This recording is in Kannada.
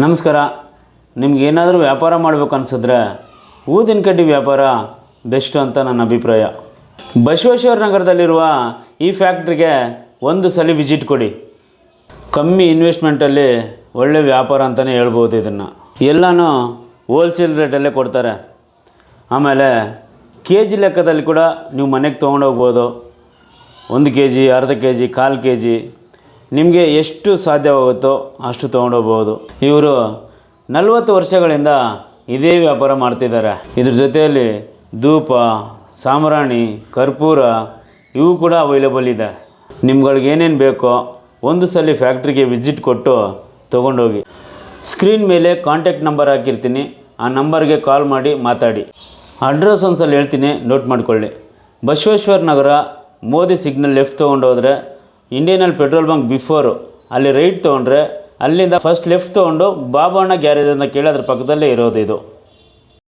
ನಮಸ್ಕಾರ. ನಿಮ್ಗೇನಾದರೂ ವ್ಯಾಪಾರ ಮಾಡಬೇಕು ಅನಿಸಿದ್ರೆ ಊದಿನ ಕಡ್ಡಿ ವ್ಯಾಪಾರ ಬೆಸ್ಟು ಅಂತ ನನ್ನ ಅಭಿಪ್ರಾಯ. ಬಸವೇಶ್ವರ ನಗರದಲ್ಲಿರುವ ಈ ಫ್ಯಾಕ್ಟ್ರಿಗೆ ಒಂದು ಸಲ ವಿಸಿಟ್ ಕೊಡಿ. ಕಮ್ಮಿ ಇನ್ವೆಸ್ಟ್ಮೆಂಟಲ್ಲಿ ಒಳ್ಳೆ ವ್ಯಾಪಾರ ಅಂತಲೇ ಹೇಳ್ಬೋದು. ಇದನ್ನು ಎಲ್ಲನೂ ಹೋಲ್ಸೇಲ್ ರೇಟಲ್ಲೇ ಕೊಡ್ತಾರೆ. ಆಮೇಲೆ ಕೆ ಜಿ ಲೆಕ್ಕದಲ್ಲಿ ಕೂಡ ನೀವು ಮನೆಗೆ ತೊಗೊಂಡೋಗ್ಬೋದು. 1 ಕೆ ಜಿ, ಅರ್ಧ ಕೆ ಜಿ, 1/4 ಕೆ ಜಿ ನಿಮಗೆ ಎಷ್ಟು ಸಾಧ್ಯವಾಗುತ್ತೋ ಅಷ್ಟು ತೊಗೊಂಡೋಗ್ಬೋದು. ಇವರು 40 ವರ್ಷಗಳಿಂದ ಇದೇ ವ್ಯಾಪಾರ ಮಾಡ್ತಿದ್ದಾರೆ. ಇದ್ರ ಜೊತೆಯಲ್ಲಿ ಧೂಪ, ಸಾಂಬ್ರಾಣಿ, ಕರ್ಪೂರ ಇವು ಕೂಡ ಅವೈಲೇಬಲ್ ಇದೆ. ನಿಮ್ಗಳಿಗೆ ಏನೇನು ಬೇಕೋ ಒಂದು ಸಲ ಫ್ಯಾಕ್ಟ್ರಿಗೆ ವಿಸಿಟ್ ಕೊಟ್ಟು ತೊಗೊಂಡೋಗಿ. ಸ್ಕ್ರೀನ್ ಮೇಲೆ ಕಾಂಟ್ಯಾಕ್ಟ್ ನಂಬರ್ ಹಾಕಿರ್ತೀನಿ, ಆ ನಂಬರ್ಗೆ ಕಾಲ್ ಮಾಡಿ ಮಾತಾಡಿ. ಅಡ್ರೆಸ್ ಒಂದು ಸಲ ಹೇಳ್ತೀನಿ, ನೋಟ್ ಮಾಡ್ಕೊಳ್ಳಿ. ಬಸವೇಶ್ವರ ನಗರ, ಮೋದಿ ಸಿಗ್ನಲ್ ಲೆಫ್ಟ್ ತೊಗೊಂಡೋದ್ರೆ Indian oil petrol bunk before ಅಲ್ಲಿ ರೈಟ್ ತೊಗೊಂಡ್ರೆ ಅಲ್ಲಿಂದ ಫಸ್ಟ್ ಲೆಫ್ಟ್ ತೊಗೊಂಡು ಬಾಬಣ್ಣ ಗ್ಯಾರೇಜ್ ಅಂತ ಕೇಳಿ ಅದ್ರ ಪಕ್ಕದಲ್ಲೇ ಇರೋದು ಇದು.